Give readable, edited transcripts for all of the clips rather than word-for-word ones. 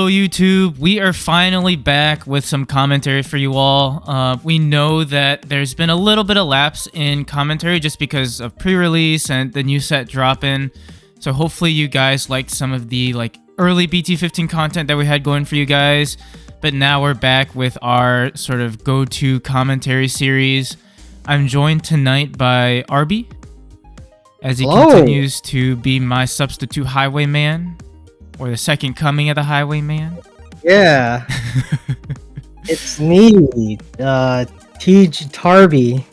Hello YouTube, we are finally back with some commentary for you all. We know that there's been a little bit of lapse in commentary just because of pre-release and the new set drop-in. So hopefully you guys liked some of the early BT-15 content that we had going for you guys. But now we're back with our sort of go-to commentary series. I'm joined tonight by Arby, as he continues to be my substitute highwayman. Or the second coming of the highwayman. Yeah. It's me, Tarby.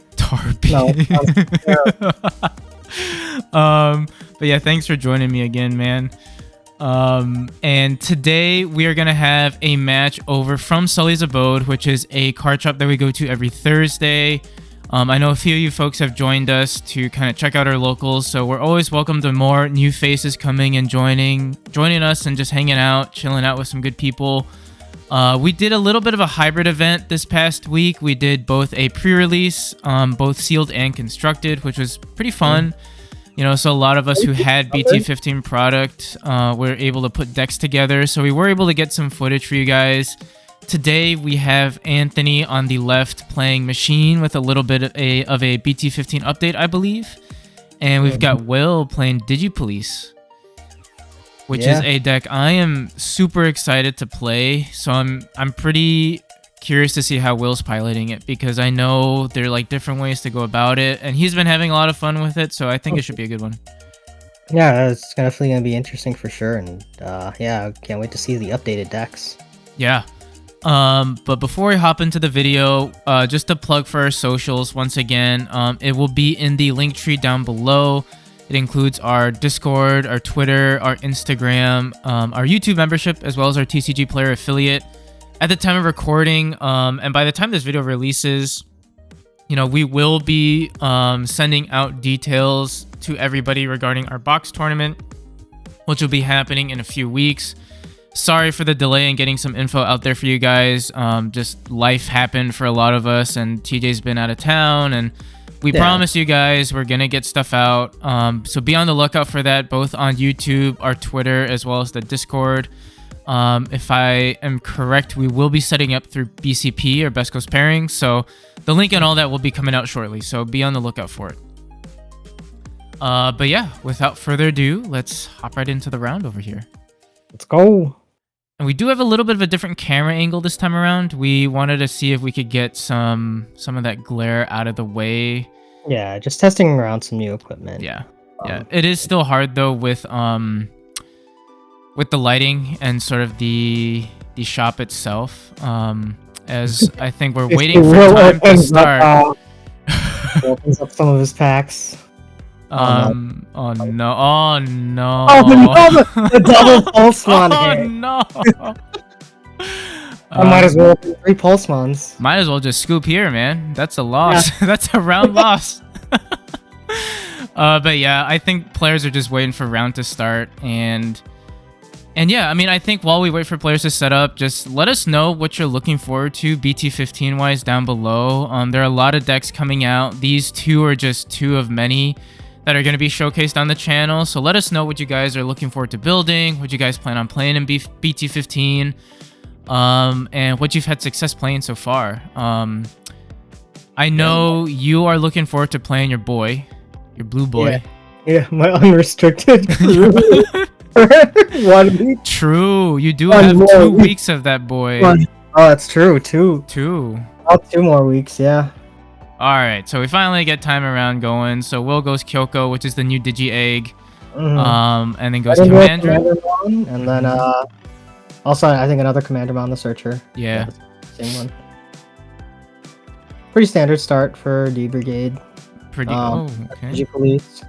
But yeah, thanks for joining me again, man. And today we are gonna have a match over from Sully's Abode, which is a card shop that we go to every Thursday. I know a few of you folks have joined us to kind of check out our locals, so we're always welcome to more new faces coming and joining us and just hanging out, chilling out with some good people. We did a little bit of a hybrid event this past week. We did both a pre-release, both sealed and constructed, which was pretty fun. You know, so a lot of us who had BT-15 product were able to put decks together, so we were able to get some footage for you guys. Today we have Anthony on the left playing Machine with a little bit of a BT-15 update, I believe. And we've got Will playing Digi-Police, which is a deck I am super excited to play. So I'm pretty curious to see how Will's piloting it, because I know there are like different ways to go about it, and he's been having a lot of fun with it, so I think it should be a good one. Yeah, it's definitely going to be interesting for sure, and yeah, I can't wait to see the updated decks. Yeah. But before we hop into the video, just a plug for our socials once again. It will be in the link tree down below. It includes our Discord, our Twitter, our Instagram, our YouTube membership, as well as our TCG Player affiliate. At the time of recording, and by the time this video releases, you know, we will be sending out details to everybody regarding our box tournament, which will be happening in a few weeks. Sorry for the delay in getting some info out there for you guys. Just life happened for a lot of us, and TJ's been out of town, and we promise you guys we're gonna get stuff out. So be on the lookout for that, both on YouTube, our Twitter, as well as the Discord. If I am correct, we will be setting up through BCP, or Best Coast Pairing, so the link and all that will be coming out shortly, so be on the lookout for it. But yeah, without further ado, let's hop right into the round over here. Let's go. And we do have a little bit of a different camera angle this time around. We wanted to see if we could get some of that glare out of the way. Yeah, just testing around some new equipment. Yeah. Yeah. It is still hard though with the lighting and sort of the shop itself. As I think we're waiting for time to start. Opens up some of his packs. Oh no! The double pulse one. Oh no! I might as well open 3 pulse ones. Might as well just scoop here, man. That's a loss. Yeah. That's a round loss. But yeah, I think players are just waiting for round to start, and yeah, I mean, I think while we wait for players to set up, just let us know what you're looking forward to BT-15 wise down below. There are a lot of decks coming out. These two are just 2 of many that are going to be showcased on the channel, so let us know what you guys are looking forward to building, what you guys plan on playing in BT-15, and what you've had success playing so far. I know you are looking forward to playing your blue boy. Yeah, my unrestricted 1 week. True, you do have 2 weeks of that boy. Oh, that's true, 2. 2. About 2 more weeks, yeah. Alright, so we finally get time around going. So Will goes Kyoko, which is the new Digi-Egg. And then goes Commander. And then also I think another Commandermon the Searcher. Yeah. Same one. Pretty standard start for D Brigade. Pretty okay. Digi-Police.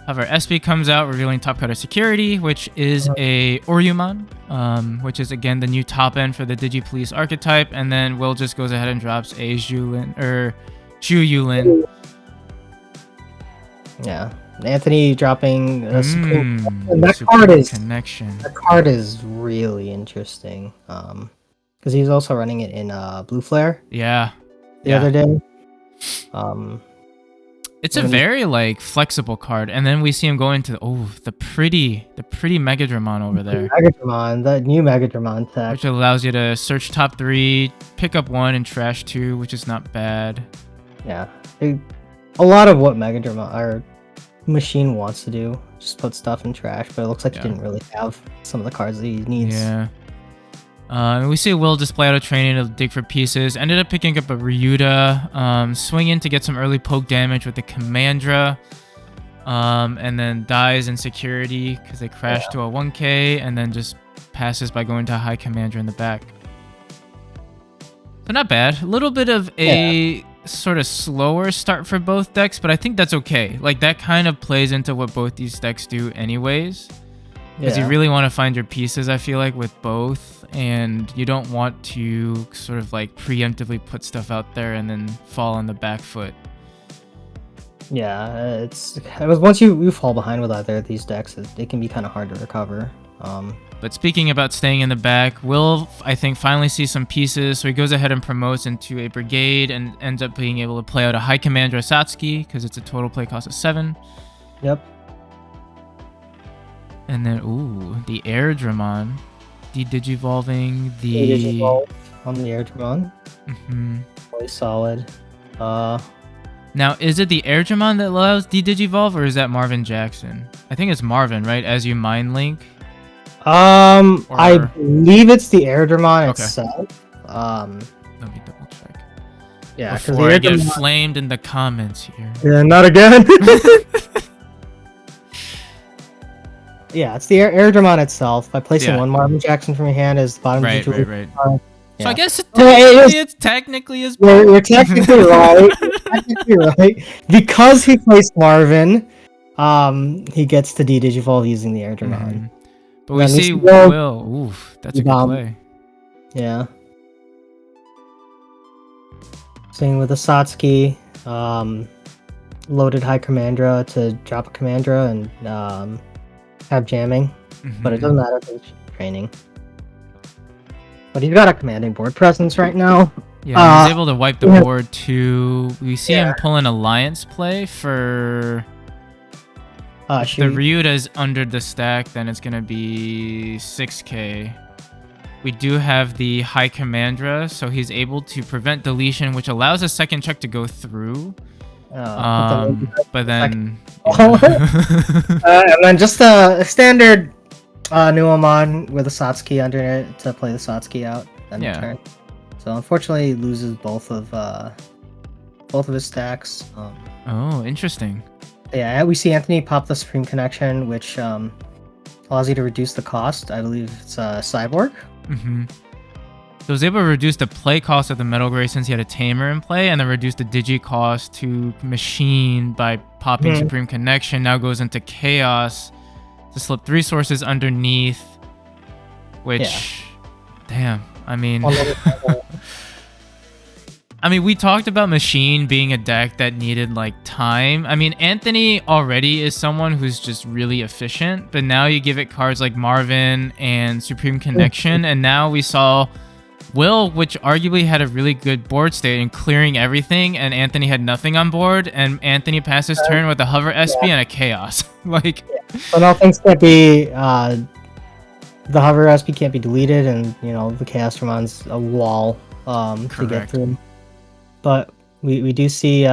However, SB comes out revealing Top Cutter Security, which is a Oryumon, which is again the new top end for the Digi-Police archetype, and then Will just goes ahead and drops a Shu Yulin. Yeah, Anthony dropping a Supreme. That card is really interesting. Because he's also running it in Blue Flare. Yeah. The other day. It's a very like flexible card, and then we see him go into the pretty Machinedramon over there. Machinedramon, the new Machinedramon tech, which allows you to search top 3, pick up 1, and trash 2, which is not bad. Yeah, a lot of what Machinedramon our machine wants to do, just put stuff in trash, but it looks like he didn't really have some of the cards that he needs. Yeah. We see Will display out of training to dig for pieces. Ended up picking up a Ryuta, swing in to get some early poke damage with the Commandra, and then dies in security because they crash to a 1k, and then just passes by going to a high Commandra in the back. So not bad. A little bit of a sort of slower start for both decks, but I think that's okay. Like, that kind of plays into what both these decks do anyways. Because you really want to find your pieces, I feel like, with both, and you don't want to sort of like preemptively put stuff out there and then fall on the back foot. Yeah, it was once you fall behind with either of these decks, it can be kind of hard to recover. But speaking about staying in the back, Will, I think, finally sees some pieces, so he goes ahead and promotes into a brigade and ends up being able to play out a high Commandra Satsuki because it's a total play cost of 7. Yep. And then, the Airdramon. De-Digivolving the... De-Digivolve on the Airdramon. Really solid. Now, is it the Airdramon that allows De-Digivolve, or is that Marvin Jackson? I think it's Marvin, right? As you mind link? I believe it's the Airdramon itself. Let me double check. Yeah, before I get flamed in the comments here. Yeah, not again. Yeah, it's the Airdramon itself. By placing one Marvin Jackson from your hand as the bottom right. Yeah. So I guess it's technically his. You're technically right. You're technically right. Because he placed Marvin, he gets to De-Digivolve using the Airdramon. But we see Will. Oof, that's a good play. Yeah. Same with the Satsuki. Loaded high Commandra to drop a Commandra and have jamming, but it doesn't matter if it's training. But he's got a commanding board presence right now. Yeah, he's able to wipe the board too. We see him pull an alliance play for... if the Ryuta is under the stack, then it's going to be 6k. We do have the high Commandra, so he's able to prevent deletion, which allows a second check to go through. But then... and then just a standard Nuamon with a Satsuki under it to play the Satsuki out and turn. So unfortunately, he loses both of his stacks. Oh, interesting. Yeah, we see Anthony pop the Supreme Connection, which allows you to reduce the cost. I believe it's Cyborg. So it was able to reduce the play cost of the Metal Gray since he had a Tamer in play, and then reduce the Digi cost to Machine by popping Supreme Connection. Now goes into Chaos to slip 3 sources underneath, which, damn, I mean... I mean, we talked about Machine being a deck that needed, like, time. I mean, Anthony already is someone who's just really efficient, but now you give it cards like Marvin and Supreme Connection, and now we saw... Will, which arguably had a really good board state in clearing everything, and Anthony had nothing on board, and Anthony passed his turn with a Hover SP and a Chaos. Like, but all things can't be. The Hover SP can't be deleted, and the Chaos Dramon's a wall to get through. But we do see,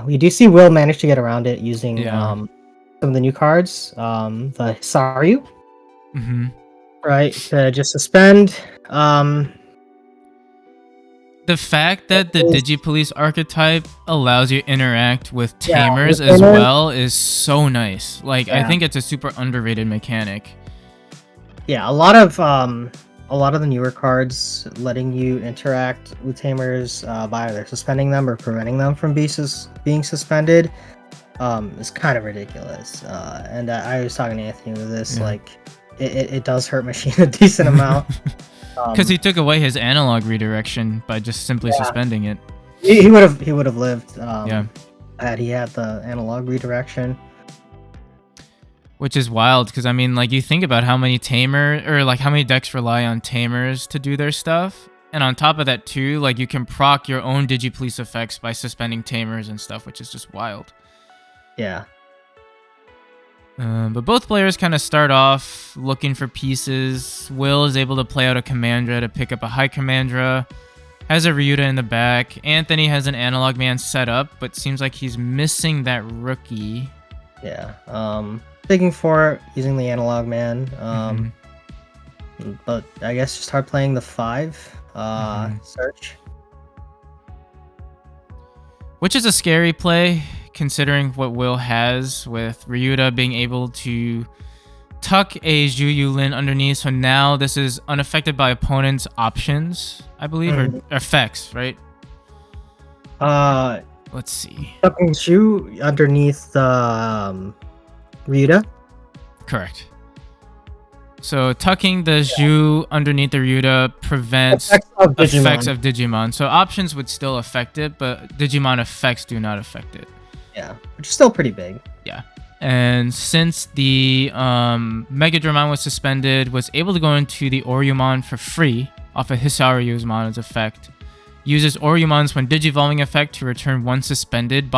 we do see Will manage to get around it using some of the new cards, the Hisaryu. Right, to just suspend. The fact that the Digi-Police archetype allows you to interact with Tamers as well is so nice. Like, I think it's a super underrated mechanic. Yeah, a lot of the newer cards letting you interact with Tamers by either suspending them or preventing them from being suspended is kind of ridiculous. And I was talking to Anthony with this, like... It does hurt Machine a decent amount. Because he took away his analog redirection by just simply suspending it. He would have lived had he had the analog redirection. Which is wild, because I mean, like, you think about how many how many decks rely on Tamers to do their stuff, And on top of that too, like you can proc your own Digi-Police effects by suspending tamers and stuff, which is just wild. Yeah. But both players kind of start off looking for pieces. Will is able to play out a Commandra to pick up a High Commandra. Has a Ryuta in the back. Anthony has an Analog Man set up, but seems like he's missing that rookie. Yeah. Digging for it, using the Analog Man. But I guess just start playing the 5 search. Which is a scary play, considering what Will has with Ryuta being able to tuck a Zhu Yulin underneath. So now this is unaffected by opponent's options, I believe, or effects, right? Let's see. Tucking Zhu underneath the Ryuta. Correct. So tucking the Zhu underneath the Ryuta prevents effects of Digimon. So options would still affect it, but Digimon effects do not affect it. Yeah, which is still pretty big. Yeah. And since the Megadramon was suspended, was able to go into the Oryumon for free off of Hisaryumon's effect. Uses Oryumon's when Digivolving effect to return one suspended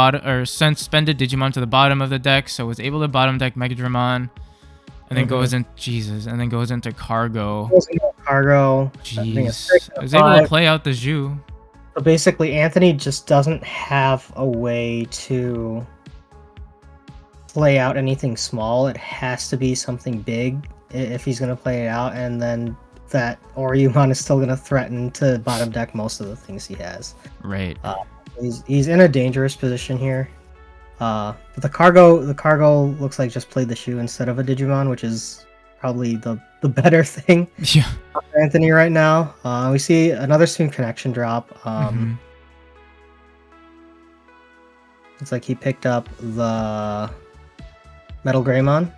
suspended Digimon to the bottom of the deck. So was able to bottom deck Megadramon. And then goes into Cargo. Cargo. Jeez. I was able to play out the Zhu. So basically, Anthony just doesn't have a way to play out anything small. It has to be something big if he's going to play it out. And then that Oryumon is still going to threaten to bottom deck most of the things he has. Right. He's in a dangerous position here. But the cargo looks like just played the Shu instead of a Digimon, which is probably the better thing. Yeah. For Anthony right now. We see another Stream Connection drop. It's like he picked up the Metal Greymon.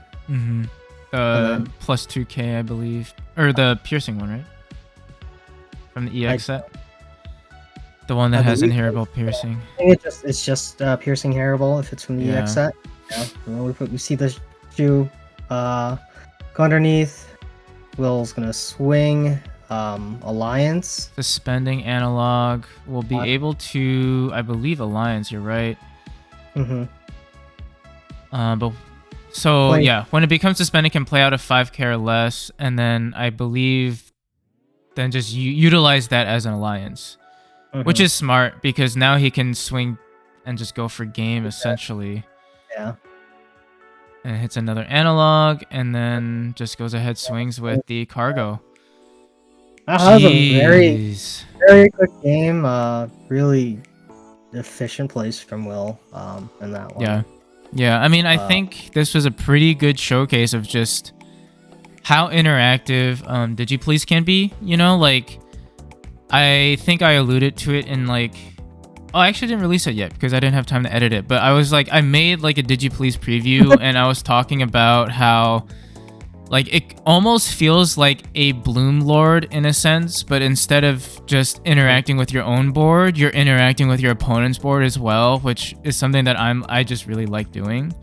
Plus 2k, I believe, or the piercing one, right? From the EX set. The one that has inheritable piercing. I think it's just piercing heritable if it's from the EX set. Yeah. We see the Shu go underneath. Will's gonna swing. Alliance. Suspending Analog. Will be able to, I believe, Alliance. You're right. But so yeah, when it becomes suspended, can play out a 5k or less, and then I believe, then just utilize that as an Alliance. Which is smart, because now he can swing and just go for game, essentially. Yeah. And hits another Analog, and then just goes ahead, swings with the Cargo. That was a very, very quick game. Really efficient plays from Will in that one. Yeah. I mean, I think this was a pretty good showcase of just how interactive Digi-Police can be. You know, like, I think I alluded to it in like, I actually didn't release it yet because I didn't have time to edit it, but I was like, I made like a Digi-Police preview and I was talking about how like it almost feels like a Bloom Lord in a sense, but instead of just interacting with your own board, you're interacting with your opponent's board as well, which is something that I just really like doing,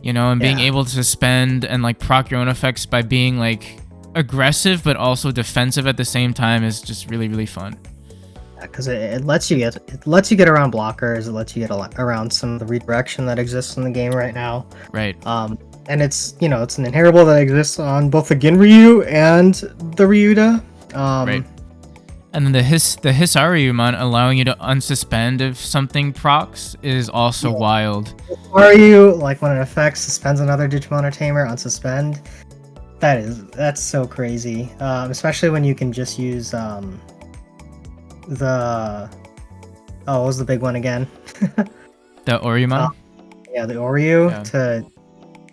you know, and being able to suspend and like proc your own effects by being like aggressive but also defensive at the same time is just really, really fun. Because it lets you get around blockers, it lets you get around some of the redirection that exists in the game right now. Right. And it's, you know, it's an inheritable that exists on both the Ginryu and the Ryuta. Right. And then the Hisaryumon allowing you to unsuspend if something procs is also wild. Hisaru, like when it affects, suspends another Digimon or Tamer, unsuspend. That's so crazy. Especially when you can just use what was the big one again? The Oryumon? The Oryu to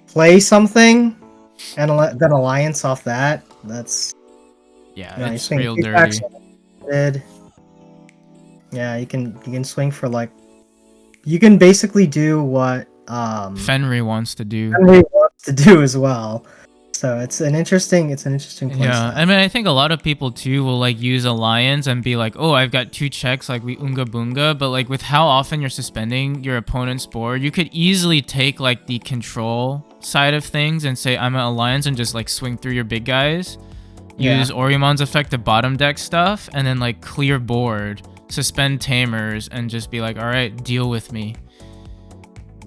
play something and then Alliance off that. That's it's real dirty. Yeah, you can swing for like, you can basically do what Fenry wants to do. Fenry wants to do as well. So it's an interesting play. Yeah, I mean, I think a lot of people too will like use Alliance and be like, oh, I've got 2 checks, like we Unga Bunga, but like with how often you're suspending your opponent's board, you could easily take like the control side of things and say, I'm an Alliance, and just like swing through your big guys, use Orimon's effect to bottom deck stuff, and then like clear board, suspend tamers, and just be like, all right, deal with me.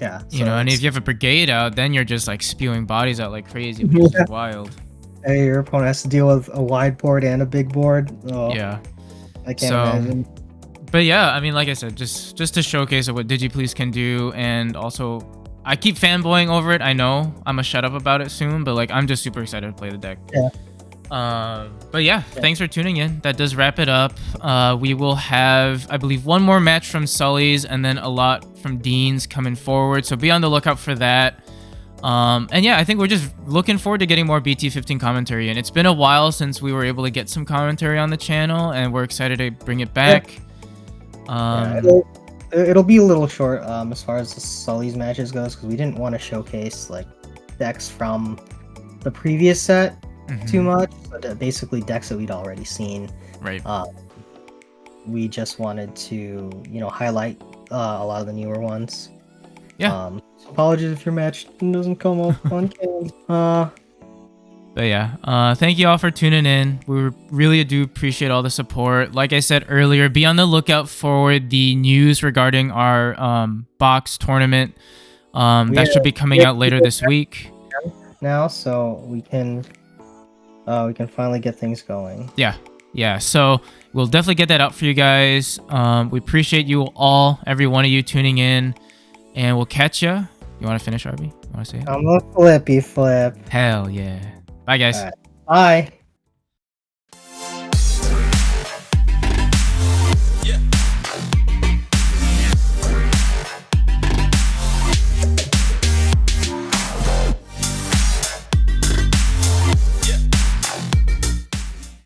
Yeah. You know, and if you have a brigade out, then you're just like spewing bodies out like crazy, which is wild. Hey, your opponent has to deal with a wide board and a big board. Oh, yeah. I can't imagine. But yeah, I mean, like I said, just to showcase what Digi-Police can do, and also I keep fanboying over it. I know I'm gonna shut up about it soon, but like I'm just super excited to play the deck. Yeah. But yeah, thanks for tuning in. That does wrap it up. We will have, I believe, one more match from Sully's and then a lot from Dean's coming forward. So be on the lookout for that. And yeah, I think we're just looking forward to getting more BT-15 commentary. And it's been a while since we were able to get some commentary on the channel, and we're excited to bring it back. It'll be a little short as far as the Sully's matches goes, because we didn't want to showcase like decks from the previous set too much, but basically decks that we'd already seen. Right. We just wanted to, highlight a lot of the newer ones. Yeah. Apologies if your match doesn't come up on cam. But yeah, thank you all for tuning in. We really do appreciate all the support. Like I said earlier, be on the lookout for the news regarding our box tournament. That should be coming out later this week. Now, so we can finally get things going. Yeah. So we'll definitely get that out for you guys. We appreciate you all, every one of you tuning in, and we'll catch ya. You want to finish, RB? You want to say it? I'm a flippy flip. Hell yeah. Bye, guys. Right. Bye.